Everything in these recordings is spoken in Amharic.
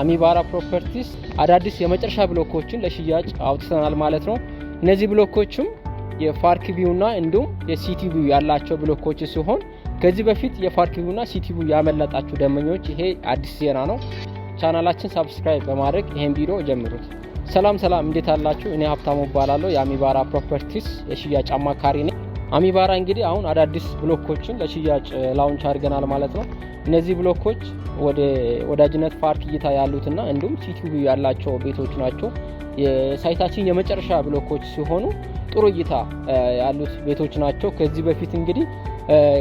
አሚባራ ፕሮፐርቲስ አዳዲስ የመጨረሻ ብሎኮችን ለሽያጭ አውጥተናል ማለት ነው። እነዚህ ብሎኮችም የፓርክ ቪውና እንዲሁም የሲቲ ቪው ያላቸው ብሎኮች ሲሆን ከዚህ በፊት የፓርክ ቪውና ሲቲ ቪው ያመለጣችሁ ደንበኞች ይሄ አዲስ ዜና ነው። ቻናላችን ሰብስክራይብ በማድረግ ይሄን ቪዲዮ ጀምሩት። ሰላም እንዴት አላችሁ? እኔ ሀብታሙ እባላለሁ የአሚባራ ፕሮፐርቲስ የሽያጭ አማካሪ ነኝ። አሚባራ እንግዲህ አሁን አዳዲስ ብሎኮችን ለሽያጭ ላውንች አድርገናል ማለት ነው። እነዚህ ብሎኮች ወደ ወዳጅነት ፓርክ እይታ ያሉትና እንዲሁም ሲቲ ቪው ያላቸው ቤቶች ናቸው። የሳይታችን የመጨረሻ ብሎኮች ሲሆኑ ጥሩ እይታ ያሉት ቤቶች ናቸው። ከዚህ በፊት እንግዲህ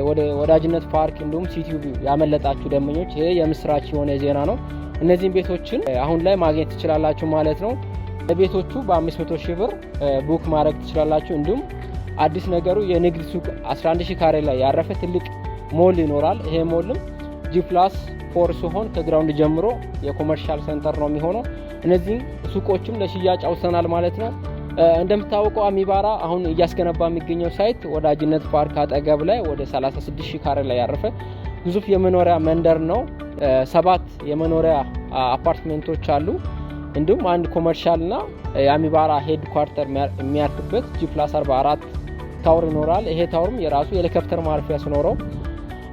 ወደ ወዳጅነት ፓርክ እንዲሁም ሲቲ ቪው ያመለጣችሁ ደንበኞች ይሄ የምስራች የሆነ ዜና ነው። እነዚህን ቤቶችን አሁን ላይ ማግኘት ትችላላችሁ ማለት ነው። ቤቶቹ በ500,000 ብር ቡክ ማድረግ ትችላላችሁ። እንዲሁም አዲስ ነገሩ የንግድ ሱቅ 11,000 ካሬ ላይ ያረፈ ትልቅ ሞል ይኖራል። ይሄ ሞልም G+4 ሲሆን ከግራውንድ ጀምሮ የኮመርሻል ሴንተር ነው የሚሆነው። እነዚህ ሱቆችም ለሽያጭ አውጥተናል ማለት ነው። እንደምታውቀው አሚባራ አሁን እያስገነባ የሚገኘው ሳይት ወዳጅነት ፓርክ አጠገብ ላይ ወደ 36,000 ካሬ ላይ ያረፈ ግዙፍ የመኖሪያ መንደር ነው። 7 የመኖሪያ አፓርትመንቶች አሉ። እንዲሁም አንድ ኮመርሻልና የአሚባራ ሄድ ኳርተር የሚያርፍበት G+44 ታወር ይኖራል። ይሄ ታወርም የራሱ የሄሊኮፕተር ማረፊያ ሲኖረው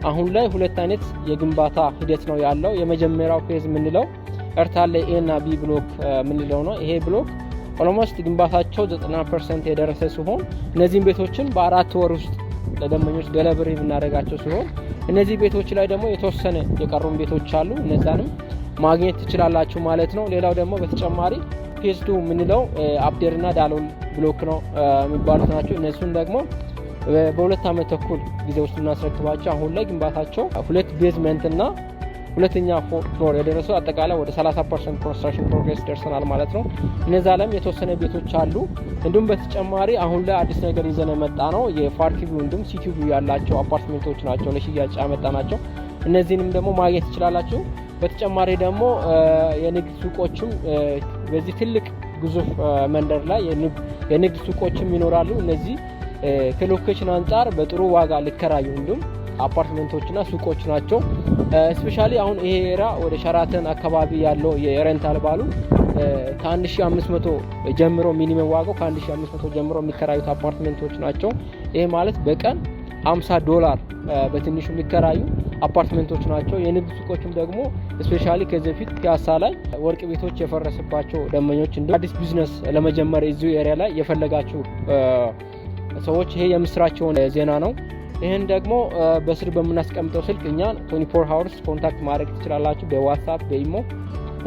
አሁን ላይ ሁለት አይነት የግንባታ ሂደት ነው ያለው። የመጀመሪያው ፌዝ የምንለው ኤርታሌ ኤ እና ቢ ብሎክ የምንለው ነው። ይሄ ብሎክ ኦልሞስት ግንባታቸው 90% የደረሰ ሲሆን እነዚህን ቤቶችን በ4 ወር ውስጥ ለደንበኞች ዴሊቨሪ የምናደርጋቸው ሲሆን እነዚህ ቤቶች ላይ ደግሞ የተወሰነ የቀሩን ቤቶች አሉ። እነዛንም ማግኘት ትችላላችሁ ማለት ነው። ሌላው ደግሞ በተጨማሪ ፌዝ 2 የምንለው አብዴርና ዳሎል ብሎክ ነው የሚባሉት ናቸው። እነሱን ደግሞ በሁለት ዓመት ተኩል ጊዜ ውስጥ እናስረክባቸው። አሁን ላይ ግንባታቸው 2 ቤዝመንት እና ሁለተኛ ፍሎር የደረሱ አጠቃላይ ወደ 30% ኮንስትራክሽን ፕሮግሬስ ደርሰናል ማለት ነው። እነዛ ላይም የተወሰነ ቤቶች አሉ። እንዲሁም በተጨማሪ አሁን ላይ አዲስ ነገር ይዘን የመጣ ነው የፓርክ ቪው እንዲሁም ሲቲ ቪው ያላቸው አፓርትመንቶች ናቸው ለሽያጭ ያመጣ ናቸው። እነዚህንም ደግሞ ማግኘት ትችላላችሁ። በተጨማሪ ደግሞ የንግድ ሱቆችም በዚህ ትልቅ ግዙፍ መንደር ላይ የንግድ ሱቆችም ይኖራሉ። እነዚህ ከሎኬሽን አንጻር በጥሩ ዋጋ ሊከራዩ እንዲሁም አፓርትመንቶችና ሱቆች ናቸው። ስፔሻሊ አሁን ይሄ ኤራ ወደ ሸራተን አካባቢ ያለው የሬንታል ባሉ ከ1500 ጀምሮ ሚኒመም ዋጋው ከ1500 ጀምሮ የሚከራዩት አፓርትመንቶች ናቸው። ይሄ ማለት በቀን $50 በትንሹ የሚከራዩ አፓርትመንቶች ናቸው። የንግድ ሱቆችም ደግሞ ስፔሻሊ ከዚህ በፊት ፒያሳ ላይ ወርቅ ቤቶች የፈረሰባቸው ደንበኞች እንዲሁም አዲስ ቢዝነስ ለመጀመር እዚሁ ኤሪያ ላይ የፈለጋችሁ ሰዎች ይሄ የምስራች የሆነ ዜና ነው። ይህን ደግሞ በስር በምናስቀምጠው ስልክ እኛን 24 hours ኮንታክት ማድረግ ትችላላችሁ። በዋትስአፕ በኢሞ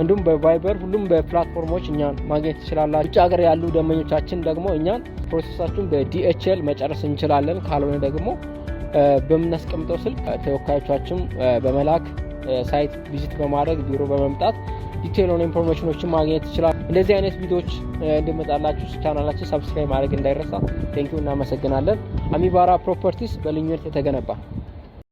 እንዲሁም በቫይበር ሁሉም በፕላትፎርሞች እኛን ማግኘት ትችላላችሁ። ውጭ ሀገር ያሉ ደንበኞቻችን ደግሞ እኛን ፕሮሰሳችሁን በዲኤችኤል መጨረስ እንችላለን። ካልሆነ ደግሞ በምናስቀምጠው ስልክ ተወካዮቻችን በመላክ ሳይት ቪዚት በማድረግ ቢሮ በመምጣት ዲቴል ሆነ ኢንፎርሜሽኖችን ማግኘት ይችላል። እንደዚህ አይነት ቪዲዮዎች እንድመጣላችሁ ቻናላችን ሰብስክራይብ ማድረግ እንዳይረሳ። ቴንኪው፣ እናመሰግናለን። አሚባራ ፕሮፐርቲስ በልዩነት የተገነባ